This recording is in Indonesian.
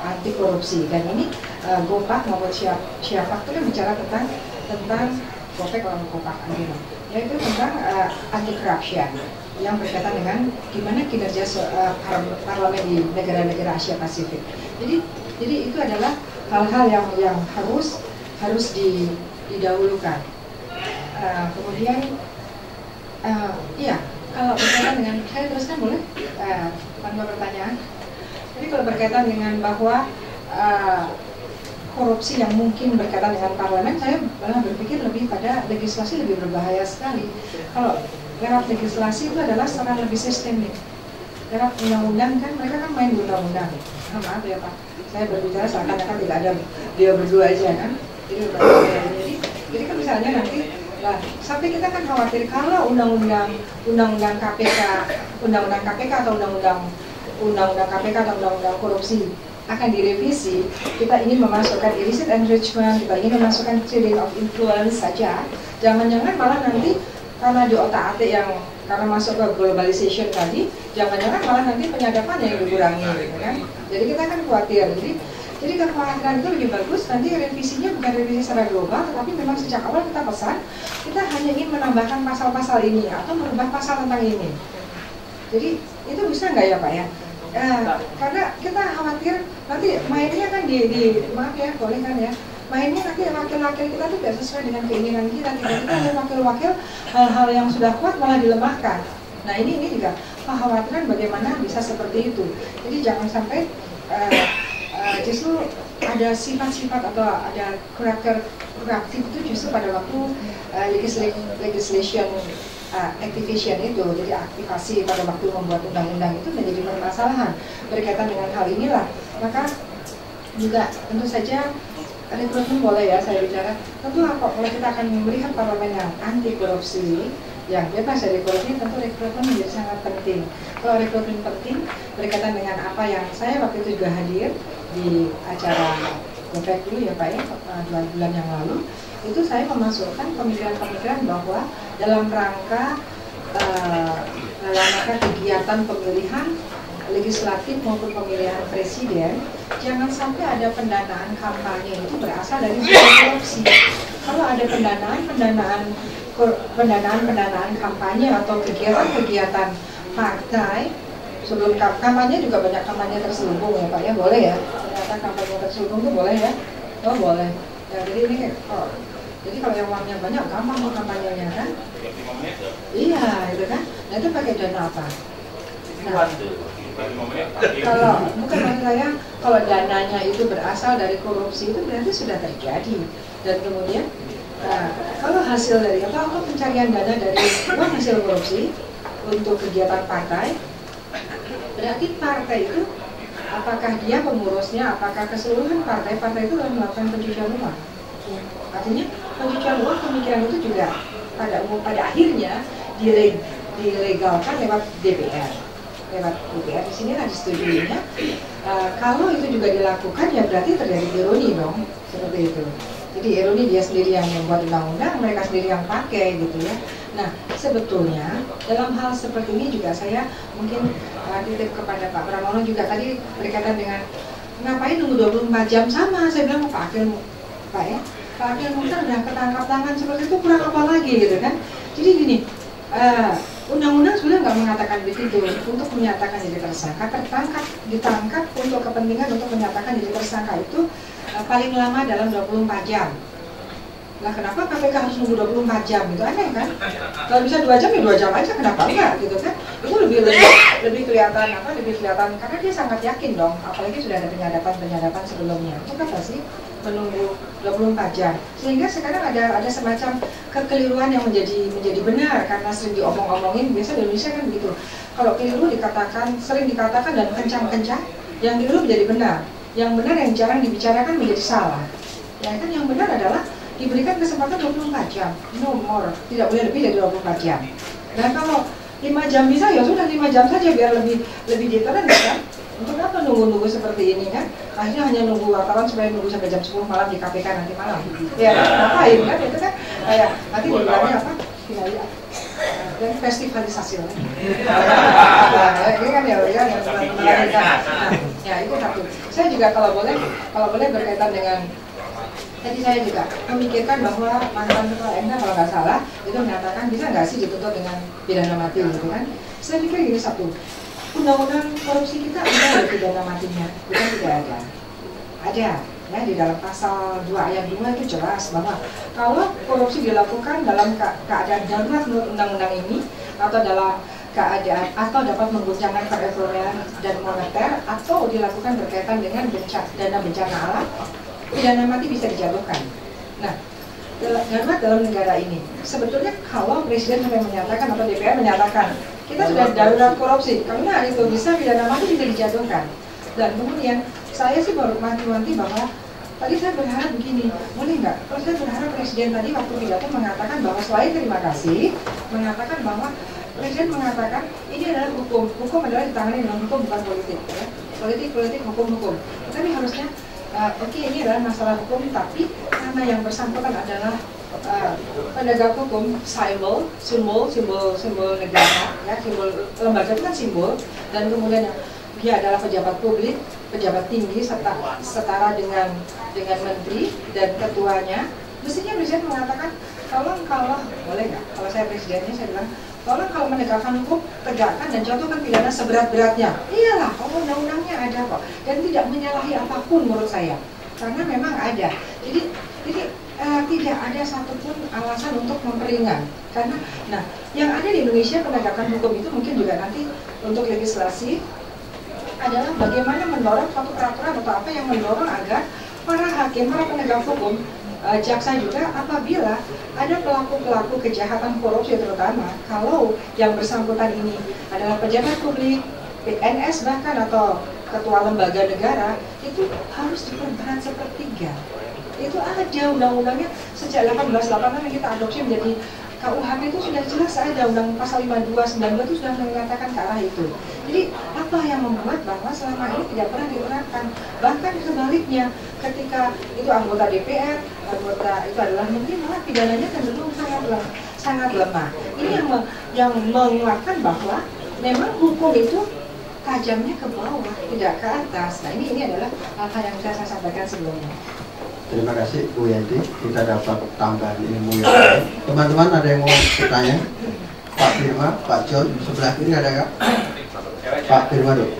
anti korupsi. Dan ini Gopak maupun Syiafak itu kan bicara tentang Gopek atau Gopak, yaitu tentang anti corruption yang berkaitan dengan gimana kinerja parlemen di negara-negara Asia Pasifik. Jadi itu adalah hal-hal yang harus didahulukan. Kemudian iya, kalau berkaitan dengan, saya teruskan boleh tanpa pertanyaan. Jadi kalau berkaitan dengan bahwa korupsi yang mungkin berkaitan dengan parlemen, saya malah berpikir lebih pada legislasi lebih berbahaya sekali. Kalau lewat legislasi itu adalah secara lebih sistemik. Lewat undang-undang kan mereka kan main di undang-undang. Maaf ya Pak, saya berbicara seakan-akan tidak ada dia berdua aja kan. Jadi kan misalnya nanti, nah, sampai kita kan khawatir kalau undang-undang KPK atau undang-undang KPK atau undang-undang korupsi akan direvisi, kita ingin memasukkan illicit enrichment, kita ingin memasukkan trading of influence saja. Jangan-jangan malah nanti karena di otak-atik yang karena masuk ke globalization tadi, jangan-jangan malah nanti penyadapan yang dikurangi, gitu kan? Jadi kita kan khawatir. Jadi kekhawatiran itu lebih bagus nanti revisinya bukan revisi secara global, tapi memang sejak awal kita pesan kita hanya ingin menambahkan pasal-pasal ini atau merubah pasal tentang ini. Jadi itu bisa nggak ya Pak ya? Karena kita khawatir nanti mainnya kan maaf ya, boleh kan ya, mainnya nanti wakil-wakil kita tuh tidak sesuai dengan keinginan kita. Kita wakil-wakil hal-hal yang sudah kuat malah dilemahkan. Nah ini juga kekhawatiran bagaimana bisa seperti itu. Jadi jangan sampai justru ada sifat-sifat atau ada karakter proaktif itu justru pada waktu legislation activation itu, jadi aktivasi pada waktu membuat undang-undang itu menjadi permasalahan. Berkaitan dengan hal inilah, maka juga tentu saja rekrutmen boleh ya saya bicara. Tentu kalau kita akan melihat parlemen yang anti korupsi, yang bebas dari korupsi, tentu rekrutmen menjadi sangat penting. Kalau rekrutmen penting berkaitan dengan apa yang saya waktu itu juga hadir di acara Gopek dulu ya Pak ya, 2 bulan yang lalu, itu saya memasukkan pemikiran-pemikiran bahwa dalam rangka kegiatan pemilihan legislatif maupun pemilihan presiden, jangan sampai ada pendanaan kampanye itu berasal dari korupsi. Kalau ada pendanaan kampanye atau kegiatan partai, sebelum kampanye juga banyak kampanye terselubung ya Pak ya, boleh ya? Ternyata kampanye terselubung itu boleh ya? Oh boleh. Ya, jadi kalau yang uangnya banyak gampang mau kampanyenya kan? Iya, itu kan. Nah itu pakai dana apa? Nah, kalau bukan maksud saya, kalau dananya itu berasal dari korupsi itu berarti sudah terjadi. Dan kemudian kalau hasil dari atau pencarian dana dari uang hasil korupsi untuk kegiatan partai, berarti partai itu apakah dia pengurusnya, apakah keseluruhan partai itu telah melakukan pencucian uang. Artinya pencucian uang, pemikiran itu juga pada akhirnya dilegalkan lewat DPR. Di sinilah disetujuinya. Kalau itu juga dilakukan ya berarti terjadi ironi dong, seperti itu. Jadi ironi dia sendiri yang membuat undang-undang, mereka sendiri yang pakai gitu ya. Nah sebetulnya dalam hal seperti ini juga saya mungkin titip kepada Pak Pramono juga tadi berkaitan dengan ngapain nunggu 24 jam sama. Saya bilang Pak Akil ya, Pak Akil Mukhtar udah ketangkap tangan seperti itu, kurang apa lagi gitu kan. Jadi gini, undang-undang sudah nggak mengatakan begitu. Untuk menyatakan jadi tersangka, ditangkap untuk kepentingan untuk menyatakan jadi tersangka itu paling lama dalam 24 jam. Lah kenapa KPK harus nunggu 24 jam gitu, aneh kan? Kalau bisa 2 jam ya 2 jam aja, kenapa enggak gitu kan? Itu lebih kelihatan karena dia sangat yakin dong, apalagi sudah ada penyadapan sebelumnya. Itu apa sih menunggu 24 jam? Sehingga sekarang ada semacam kekeliruan yang menjadi benar karena sering diomong-omongin. Biasa di Indonesia kan begitu. Kalau keliru sering dikatakan dan kencang-kencang, yang keliru menjadi benar. Yang benar yang jarang dibicarakan menjadi salah. Ya kan yang benar adalah diberikan kesempatan 24 jam, no more, tidak boleh lebih dari 24 jam. Nah kalau 5 jam bisa ya sudah 5 jam saja biar lebih deteren kan? Untuk apa nunggu seperti ini kan? Akhirnya hanya nunggu wartawan supaya nunggu sampai jam 10 malam di KPK nanti malam. Ya ngapain kan? Itu kan kayak nanti dibilangnya apa? Dan festivalisasi lah. Ini kan ya itu satu. Saya juga kalau boleh berkaitan dengan tadi saya juga memikirkan bahwa mantan ketua MK kalau nggak salah itu mengatakan bisa nggak sih dituntut dengan pidana mati gitu kan? Saya pikir gini, satu, undang-undang korupsi kita ada pidana matinya, bukan tidak ada. Ada, ya di dalam pasal 2 ayat 2 itu jelas bahwa kalau korupsi dilakukan dalam keadaan darurat menurut undang-undang ini atau dalam keadaan atau dapat mengguncangkan perekonomian dan moneter atau dilakukan berkaitan dengan dana bencana alam, pidana mati bisa dijatuhkan. Nah, darurat dalam negara ini sebetulnya kalau presiden sampai menyatakan atau DPR menyatakan kita sudah darurat korupsi, karena itu bisa pidana mati bisa dijatuhkan. Dan kemudian saya sih baru wanti-wanti bahwa tadi saya berharap begini, boleh nggak? Kalau saya berharap presiden tadi waktu pidato mengatakan bahwa selain terima kasih, mengatakan bahwa presiden mengatakan ini adalah hukum adalah ditangani dengan hukum bukan politik, ya. Politik, hukum. Tapi harusnya oke, ini adalah masalah hukum, tapi karena yang bersangkutan adalah penegak hukum, simbol negara, ya, simbol lembaga itu kan simbol, dan kemudian dia adalah pejabat publik, pejabat tinggi setara dengan menteri dan ketuanya. Mestinya presiden mengatakan, tolong kalau boleh nggak? Kalau saya presidennya saya bilang, tolong kalau menegakkan hukum, tegakkan dan jatuhkan pidana seberat-beratnya. Iyalah, undang-undangnya ada kok, dan tidak menyalahi apapun menurut saya, karena memang ada. Jadi tidak ada satupun alasan untuk memperingan. Karena, nah, yang ada di Indonesia penegakan hukum itu mungkin juga nanti untuk legislasi adalah bagaimana mendorong suatu peraturan atau apa yang mendorong agar para hakim, para penegak hukum, jaksa juga apabila ada pelaku-pelaku kejahatan korupsi terutama kalau yang bersangkutan ini adalah pejabat publik, PNS bahkan atau ketua lembaga negara, itu harus diperberat sepertiga. Itu ada undang-undangnya sejak 1886 kita adopsi menjadi KUHP itu sudah jelas ada, undang pasal 52, 92 itu sudah mengatakan ke arah itu. Jadi apa yang membuat bahwa selama ini tidak pernah diterapkan? Bahkan sebaliknya, ketika itu anggota DPR, anggota itu adalah menteri, malah pidananya cenderung sangat lemah. Ini yang menguatkan bahwa memang hukum itu tajamnya ke bawah, tidak ke atas. Nah ini adalah hal yang bisa saya sampaikan sebelumnya. Terima kasih Bu Yanti, kita dapat tambahan ilmu yang lain. Teman-teman ada yang mau bertanya? Pak Firman, Pak John, sebelah kiri ada nggak? Pak Firman dulu.